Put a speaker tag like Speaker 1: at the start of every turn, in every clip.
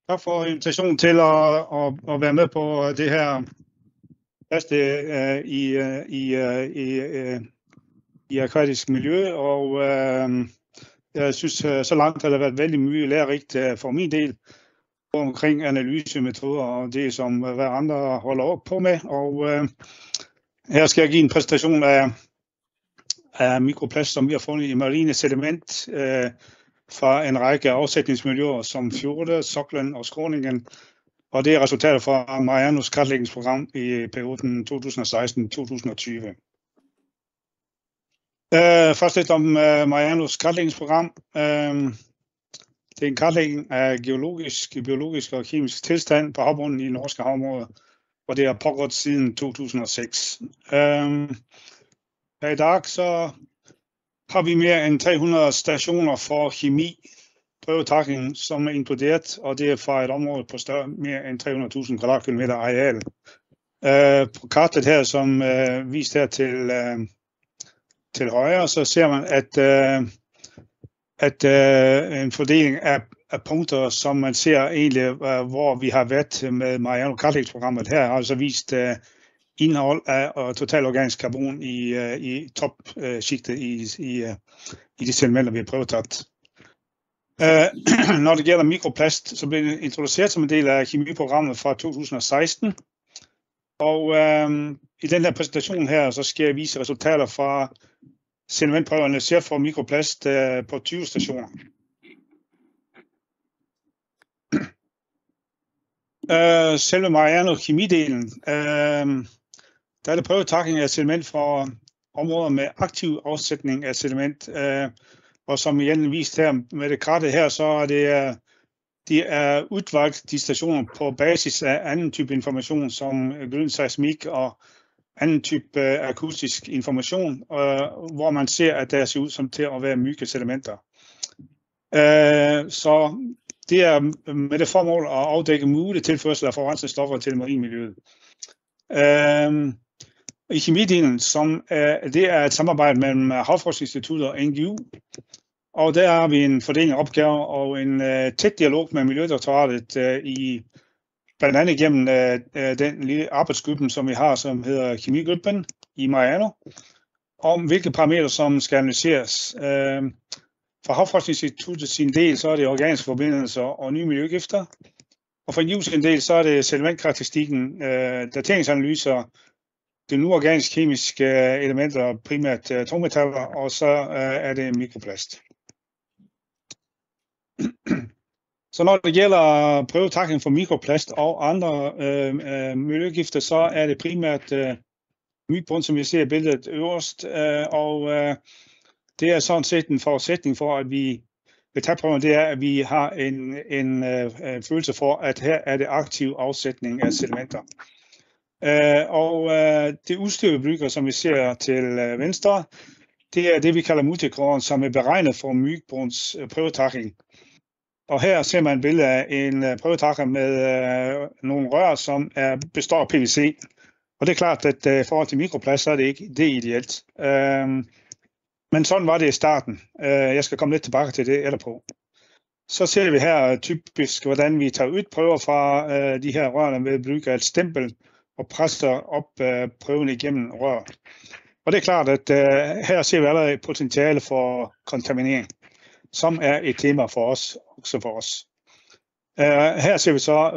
Speaker 1: Tak for invitationen til at være med på det her første i akvatisk miljø, og jeg synes, så langt har det været vældig mye lærerigt for min del omkring analysemetoder og det, som hver andre holder op på med. Og her skal jeg give en præsentation af mikroplast, som vi har fundet i marine sediment fra en række afsætningsmiljøer som fjorde, Soklen og Skråningen. Og det er resultater fra Marianos kartlægningsprogram i perioden 2016-2020. Først lidt om Marianos kartlægningsprogram. Det er en kartlægning af biologisk og kemisk tilstand på havbunden i norske havområder, og det har pågået siden 2006. Her i dag så har vi mere end 300 stationer for kemi, prøvetakning, som er inkluderet, og det er fra et område på mere end 300.000 kvadratkilometer areal. På kartet her, som vist her til højre, så ser man, at en fordeling af punkter, som man ser egentlig, hvor vi har været med Mariano kartlægningsprogrammet her, har altså vist indhold af total organisk karbon i topskiktet i de sedimenter, vi har prøvetaget. Når det gælder mikroplast, så blev det introduceret som en del af kemiprogrammet fra 2016. Og i den her præsentation her, så skal jeg vise resultater fra sedimentprøverne ser for mikroplast på 20 stationer. Selve Mariano kemidelen, der er det prøvetakning af sediment fra områder med aktiv afsætning af sediment, og som igen vist her med det karte her, så er det er udvalgt de stationer på basis af anden type information, som glødende og anden type akustisk information, hvor man ser, at der ser ud som til at være mygge sedimenter. Så det er med det formål at afdække mulig tilførsel af forurenende stoffer til marinmiljøet. I kemidelen, det er et samarbejde mellem Havforskningsinstituttet og NGU, og der har vi en fordeling af opgaver og en tæt dialog med Miljødirektoratet blandt andet gennem den lille arbejdsgruppe, som vi har, som hedder Kemigruppen i Mariano, om hvilke parametre, som skal analyseres. For Havforskningsinstituttet sin del, så er det organiske forbindelser og nye miljøgifter. Og for NGU sin del, så er det sedimentkarakteristikken, dateringsanalyser, det nu organisk kemiske elementer, primært tungmetaller, og så er det mikroplast. Så når det gælder prøvetakning for mikroplast og andre miljøgifter, så er det primært myggbund, som vi ser i billedet øverst, og det er sådan set en forudsætning for, at vi ved tagprøven, det er, at vi har en følelse for, at her er det aktiv afsætning af sedimenter. Og det udstyr, vi bruger, som vi ser til venstre, det er det, vi kalder multikronen, som er beregnet for myggbunds prøvetakning. Og her ser man et billede af en prøvetakker med nogle rør, som består af PVC. Og det er klart, at i forhold til mikroplast, så er det ikke det ideelt. Men sådan var det i starten. Jeg skal komme lidt tilbage til det etterpå. Så ser vi her typisk, hvordan vi tager ud prøver fra de her rørene ved at bruge et stempel og presser op prøven igennem rør. Og det er klart, at her ser vi allerede potentiale for kontaminering, som er et tema for os, også for os. Her ser vi så,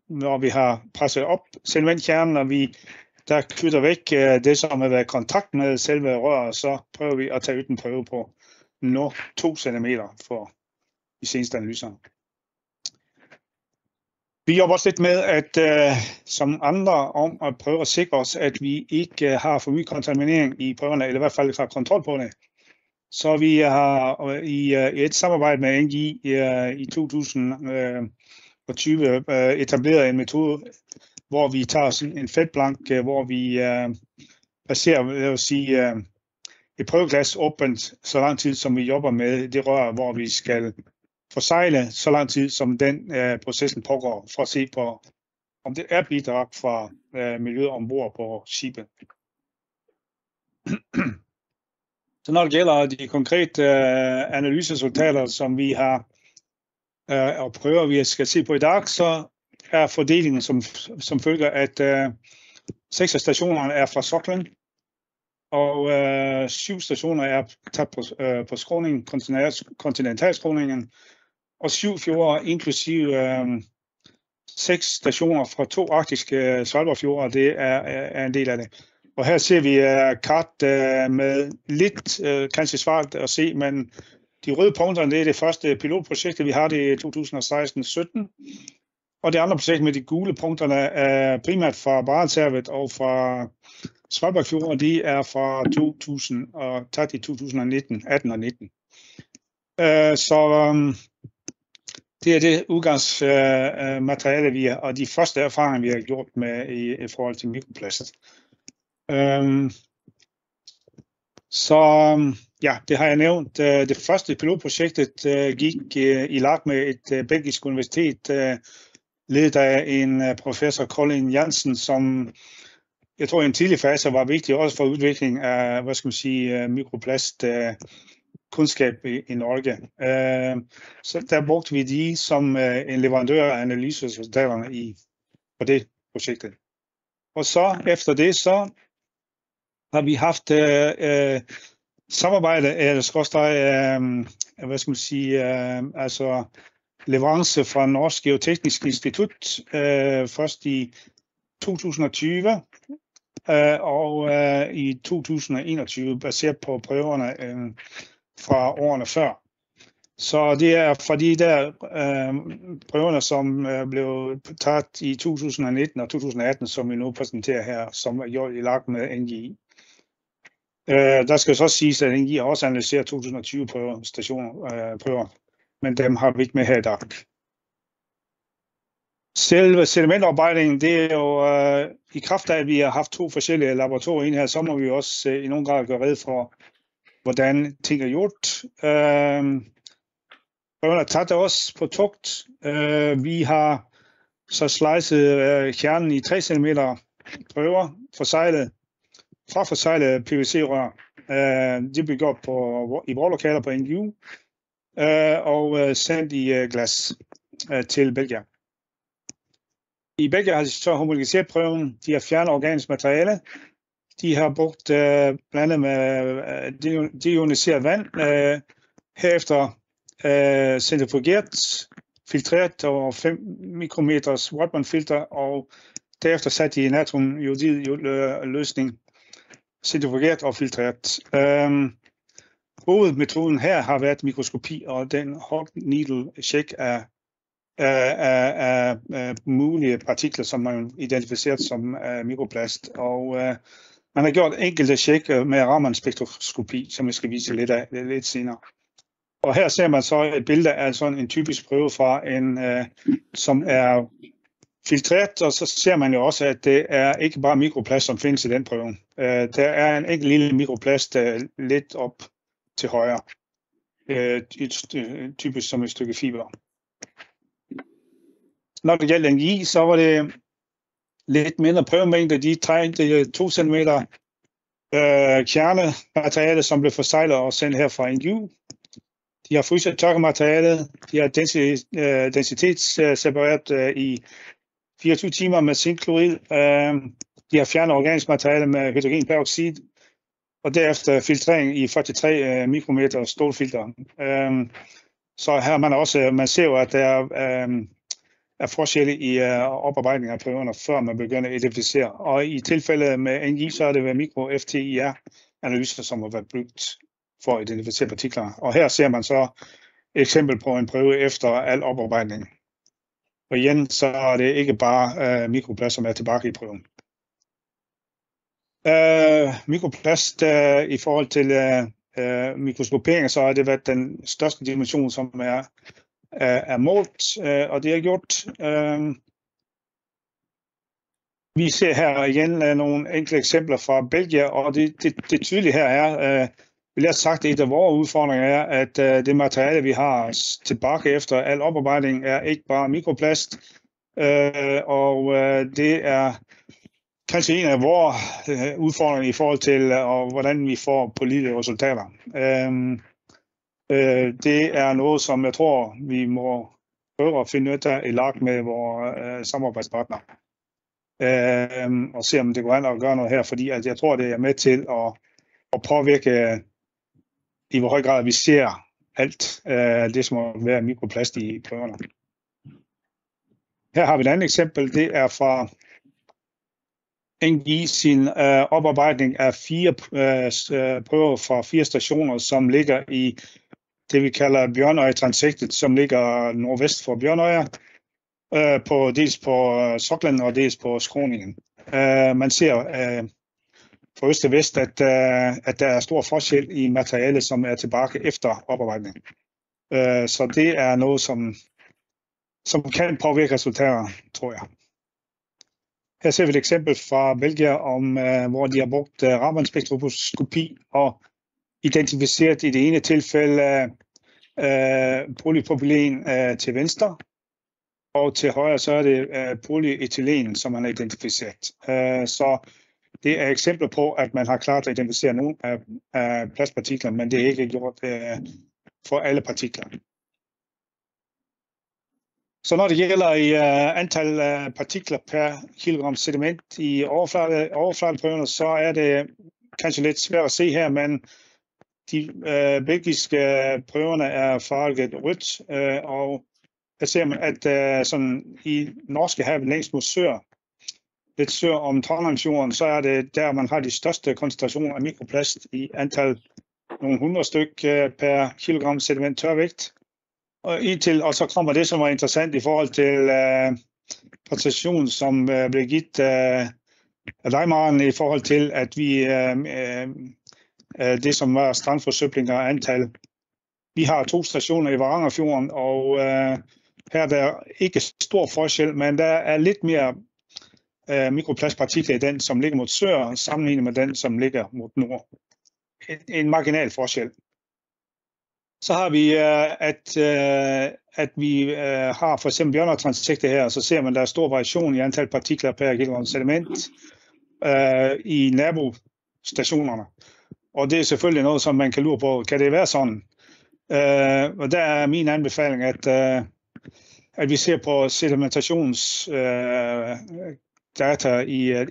Speaker 1: når vi har presset op sedimentkernen, og vi der knytter væk det, som har været i kontakt med selve røret, så prøver vi at tage ud en prøve på 2 cm for de seneste analyser. Vi jobber også lidt med, at som andre om at prøve at sikre os, at vi ikke har for mye kontaminering i prøverne, eller i hvert fald har kontrol på det. Så vi har i et samarbejde med NGI i 2020 etableret en metode, hvor vi tager sådan en fedtblank, hvor vi placerer et prøveglas åbent så lang tid, som vi jobber med det rør, hvor vi skal forsegle så lang tid, som den processen pågår, for at se på, om det er bidrag fra miljøet ombord på skibet. Så når det gælder de konkrete analyseresultater, som vi har og prøver, vi skal se på i dag, så er fordelingen som følger, at 6 af stationerne er fra soklen, og 7 stationer er taget på skråningen, kontinentalskråningen, og 7 fjorde, inklusive 6 stationer fra 2 arktiske Svalbardfjorde, det er en del af det. Og her ser vi kart med lidt kanskje svært at se, men de røde punkter, det er det første pilotprojekt, vi har det i 2016-17. Og det andre projekt med de gule punkterne er primært fra Barentshavet og fra Svalbardfjorden, de er fra 2018 og 19. Det er det udgangsmateriale, vi har, og de første erfaringer, vi har gjort med i forhold til mikroplast. Ja, det har jeg nævnt. Det første pilotprojektet gik i lag med et belgisk universitet, ledet af en professor Colin Jansen, som jeg tror i en tidlig fase var vigtig også for udvikling af, mikroplast kundskab i Norge. Så der brugte vi de som en leverandør af analyseresultaterne på det projektet. Og så efter det, så har vi haft samarbejde, altså leverance fra Norsk Geoteknisk Institut, først i 2020 og i 2021, baseret på prøverne fra årene før. Så det er fra de der prøverne, som blev taget i 2019 og 2018, som vi nu præsenterer her, som er gjort i lag med NGI. Der skal så siges, at NGI også analyserer 2020 prøver, men dem har vi ikke med her i dag. Selve sedimentoparbejdningen, det er jo i kraft af, at vi har haft 2 forskellige laboratorier her, så må vi også i nogen grad gøre rede for, hvordan ting er gjort. Prøverne er taget også på tugt. Vi har så slicet kernen i 3 cm prøver fra forsejlet PVC-rør. Det blev gjort i vorlokaler på NGU og sendt i glas til Belgien. I Belgien har de så homogeniseret prøven. De har fjernet organisk materiale. De har brugt blandet med deioniserede vand. Herefter centrifugeret, filtreret over 5 mikrometers Whatman-filter, og derefter sat de i natriumjodid-løsning, centrifugeret og filtreret. Hovedmetoden her har været mikroskopi, og den hot needle check af mulige partikler, som man identificeret som mikroplast. Og man har gjort enkelte check med Raman-spektroskopi, som jeg skal vise lidt senere. Og her ser man så et billede af sådan en typisk prøve fra som er filtreret, og så ser man jo også, at det er ikke bare mikroplast, som findes i den prøve. Der er en enkelt lille mikroplast lidt op til højre, typisk som et stykke fiber. Når det gælder NGI, så var det lidt mindre prøvemængde. De trængte 2 cm kernemateriale, som blev forsejlet og sendt her fra NGU. De har fryset tørkematerialet. De har densitetssepareret i 24 timer med zinkklorid. De har fjernet organisk materiale med hydrogenperoxid, og derefter filtrering i 43 mikrometer stålfilter. Så her man ser jo, at der er forskelle i oparbejdning af prøverne, før man begynder at identificere. Og i tilfælde med NGI, så er det mikro-FTIR-analyser, som har været brugt for at identificere partikler. Og her ser man så et eksempel på en prøve efter al oparbejdning. Og igen, så er det ikke bare mikroplast, som er tilbage i prøven. Mikroplast i forhold til mikroskopering, så har det været den største dimension, som er målt, og det er gjort. Vi ser her igen nogle enkelte eksempler fra Belgien, og det tydelige her er, vil jeg sagt, at et af vores udfordringer er, at det materiale, vi har tilbage efter al oparbejdning, er ikke bare mikroplast, og det er kanskje en af vores udfordringer i forhold til, hvordan vi får pålidelige resultater. Det er noget, som jeg tror, vi må prøver at finde ud af i lag med vores samarbejdspartnere. Og se om det går an at gøre noget her, fordi at jeg tror, det er med til at påvirke i hvor høj grad vi ser alt det, som må være mikroplast i prøverne. Her har vi et andet eksempel. Det er fra NGI sin oparbejdning af 4 prøver fra 4 stationer, som ligger i det, vi kalder Bjørnøje-transektet, som ligger nordvest for Bjørnøje, dels på Soklen og dels på Skråningen. Man ser fra øst til vest, at der er stor forskel i materialet, som er tilbage efter oparbejdning. Så det er noget, som kan påvirke resultater, tror jeg. Her ser vi et eksempel fra Belgien, hvor de har brugt Raman-spektroskopi og identificeret i det ene tilfælde polypropylen til venstre, og til højre så er det polyetylen, som man har identificeret. Så det er eksempler på, at man har klart at identificere nogle af plastpartikler, men det er ikke gjort for alle partikler. Så når det gælder i antal partikler per kilogram sediment i overfladeprøverne, så er det kanskje lidt svært at se her, men de belgiske prøverne er farvet rødt, og der ser man, at sådan i norske hav længst mod sør, lidt sør om Trondheimsfjorden, så er det der, man har de største koncentrationer af mikroplast i antal nogle 100 stykker per kilogram sediment tørvægt. Og så kommer det, som er interessant i forhold til præcision, som blev givet af dig, Maren, i forhold til, at vi det, som var strandforsøblinger og antal. Vi har 2 stationer i Varangerfjorden, og her er der ikke stor forskel, men der er lidt mere mikroplastpartikler i den, som ligger mod sør, sammenlignet med den, som ligger mod nord. En marginal forskel. Så har vi, at vi har for eksempel Bjørnøje-transektet her, og så ser man, at der er stor variation i antal partikler per kilogram sediment i nabostationerne. Og det er selvfølgelig noget, som man kan lure på. Kan det være sådan? Og der er min anbefaling, at vi ser på sedimentationsdata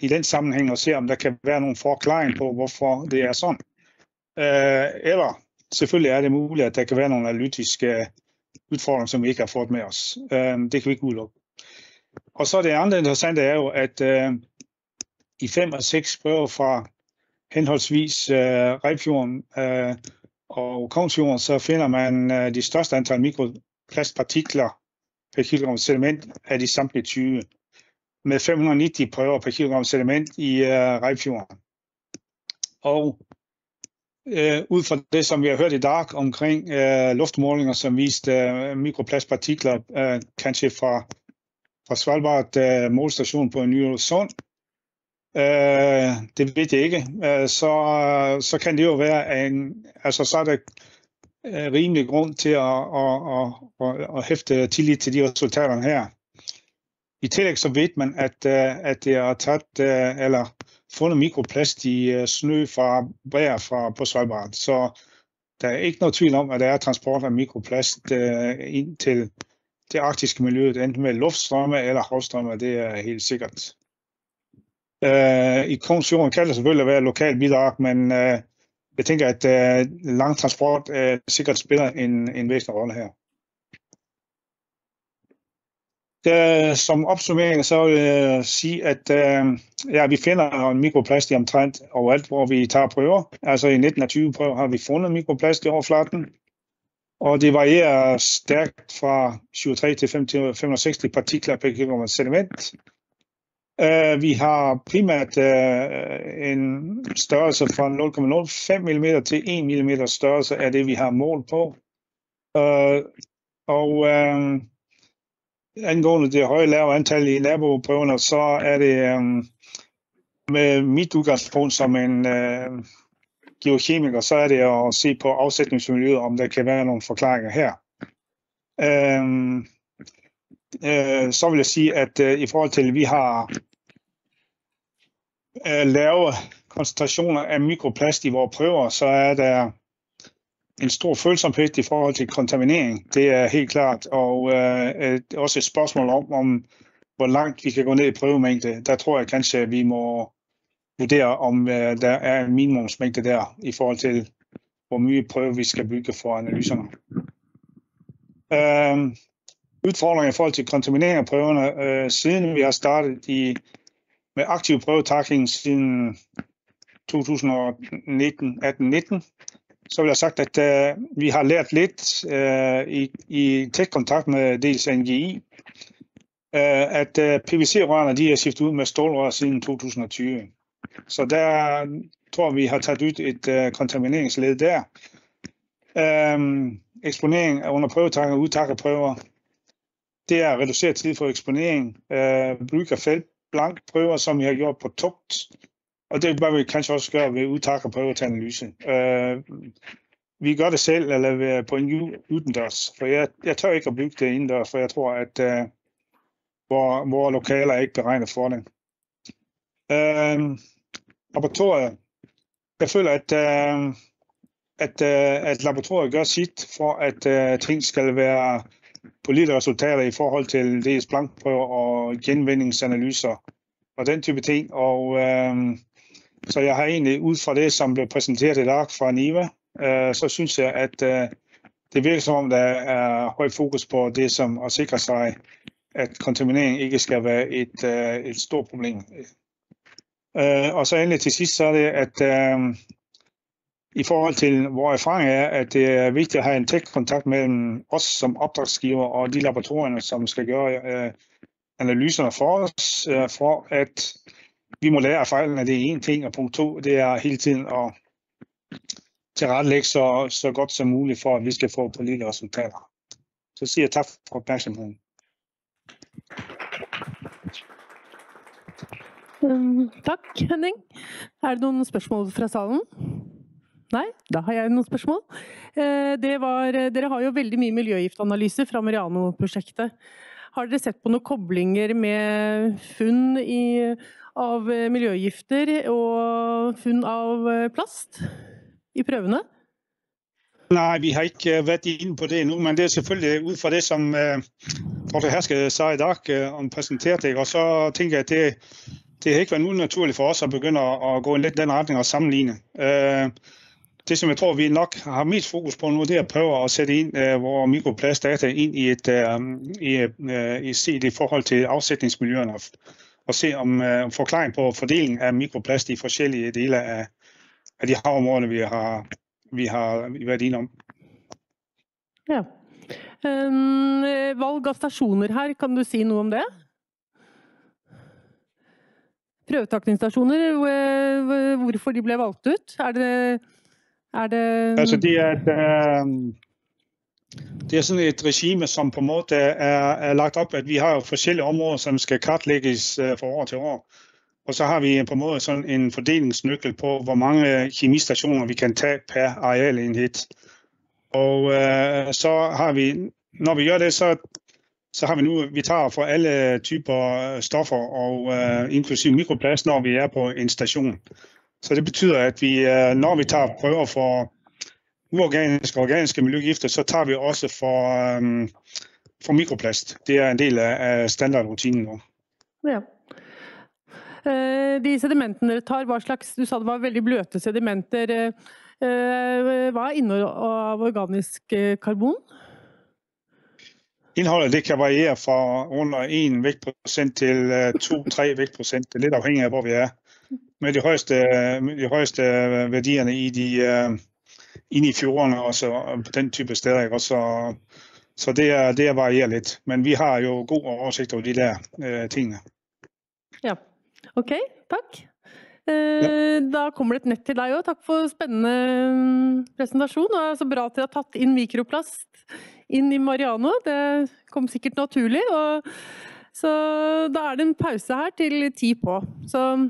Speaker 1: i den sammenhæng og ser, om der kan være nogle forklaring på, hvorfor det er sådan. Eller selvfølgelig er det muligt, at der kan være nogle analytiske udfordringer, som vi ikke har fået med os. Det kan vi ikke udelukke. Og så det andet interessante er jo, at i 5 og 6 prøver fra henholdsvis Reipfjorden og Kongsfjorden, så finder man de største antal mikroplastpartikler per kilogram sediment af de samtlige 20, med 590 prøver per kilogram sediment i Reipfjorden. Og ud fra det, som vi har hørt i dag omkring luftmålinger, som viste mikroplastpartikler, kanskje fra Svalbard målstation på Ny-Ålesund, det ved jeg ikke, så kan det jo være så er der rimelig grund til at hæfte tillid til de resultater her. I tillæg så ved man, at det er taget eller fundet mikroplast i snø fra bræer på Svalbard, så der er ikke noget tvivl om, at der er transport af mikroplast ind til det arktiske miljø, enten med luftstrømme eller havstrømme, det er helt sikkert. I Kongsfjorden kan det selvfølgelig være lokalt bidrag, men jeg tænker, at lang transport sikkert spiller en væsentlig rolle her. Som opsummering så vil jeg sige, at vi finder mikroplast i omtrent overalt, hvor vi tager prøver. Altså i 19 af 20 prøver har vi fundet mikroplast i overfladen, og det varierer stærkt fra 23 til 560 partikler per kilogram sediment. Vi har primært en størrelse fra 0,05 mm til 1 mm størrelse af det, vi har målt på. Angående det høje lave antal i naboprøverne, så er det med mit udgangspunkt som en geokemiker, så er det at se på afsætningsmiljøet, om der kan være nogle forklaringer her. Så vil jeg sige, at i forhold til, at vi har lave koncentrationer af mikroplast i vores prøver, så er der en stor følsomhed i forhold til kontaminering. Det er helt klart, og også et spørgsmål om hvor langt vi kan gå ned i prøvemængde. Der tror jeg kanskje, at vi må vurdere, om der er en minimumsmængde der, i forhold til, hvor mye prøve vi skal bygge for analyserne. Udfordringer i forhold til kontaminering af prøverne, siden vi har startet med aktiv prøvetakling siden 2018-19, så vil jeg sagt, at vi har lært lidt i tæt kontakt med dels NGI, at PVC-rørene de er skiftet ud med stålrør siden 2020. Så der tror vi har taget ud et kontamineringsled der. Eksponering under prøvetakling og udtak af prøver, det er reduceret tid for eksponering. Brug af feltblank prøver, som vi har gjort på tugt. Og det bør vi kanskje også gøre ved udtak af prøver til analyse. Vi gør det selv, eller på en udendørs. For jeg tør ikke at bygge det indendørs, for jeg tror, at vores lokaler er ikke beregnet for det. Laboratoriet. Jeg føler, at laboratoriet gør sit for, at ting skal være pålidelige resultater i forhold til dels blankprøver og genvindingsanalyser og den type ting. Og så jeg har egentlig ud fra det, som blev præsenteret i dag fra NIVA, så synes jeg, at det virker som om, der er højt fokus på det, som at sikre sig, at kontaminering ikke skal være et stort problem. Og så endelig til sidst, så er det, at i forhold til vores erfaring er, at det er vigtigt at have en tæt kontakt mellem os som opdragsgiver og de laboratorierne, som skal gøre analyserne for os, for at vi må lære af fejlene. Det er en ting, og punkt 2, det er hele tiden at tilrettelægge så godt som muligt, for at vi skal få pålidelige resultater. Så siger jeg tak for opmærksomheden.
Speaker 2: Takk, Henning. Er det noen spørsmål fra salen? Nei, da har jeg noen spørsmål. Dere har jo veldig mye miljøgiftanalyse fra Mariano-prosjektet. Har dere sett på noen koblinger med funn av miljøgifter og funn av plast i prøvene?
Speaker 1: Nej, vi har ikke været inde på det endnu, men det er selvfølgelig ud fra det, som Dr. Herske sagde i dag om præsenteret det, og så tænker jeg, at det har ikke været unaturligt for os at begynde at gå i lidt den retning og sammenligne. Det, som jeg tror, vi nok har mest fokus på nu, det er at prøve at sætte ind vores mikroplastdata ind i forhold til afsætningsmiljøerne, og se om forklaring på fordelingen af mikroplast i forskellige dele af de havområder, vi har været inde om.
Speaker 2: Ja. Valg av stasjoner her, kan du si noe om det? Prøvetakningsstasjoner, hvorfor de ble valgt ut?
Speaker 1: Altså det er sådan et regime, som på en måde er lagt op, at vi har forskellige områder, som skal kartlægges fra år til år. Og så har vi på en måde sådan en fordelingsnøkkel på, hvor mange kemistationer vi kan tage per arealenhed. Og så har vi, når vi gør det, så har vi nu, vi tager for alle typer stoffer, og inklusive mikroplast, når vi er på en station. Så det betyder, at vi, når vi tager prøver for uorganiske og organiske miljøgifter, så tager vi også for mikroplast. Det er en del af standardrutinen nu.
Speaker 2: Ja. De sedimentene dere tar, hva slags, du sa det var veldig bløte sedimenter, hva er innhold av organisk karbon?
Speaker 1: Indholdet det kan variere fra under 1 vægtprocent til 2-3 vægtprocent. Det er lidt afhængigt af, hvor vi er. Med de højeste værdierne inde i fjordene og så på den type steder. Ikke? Så det varierer lidt. Men vi har jo god oversigt over de der tingene.
Speaker 2: Ja, ok, takk. Da kommer det et nett til deg også. Takk for spennende presentasjon. Og så bra at dere har tatt inn mikroplast inn i Mariano. Det kom sikkert naturlig. Så da er det en pause her til 10 på. Så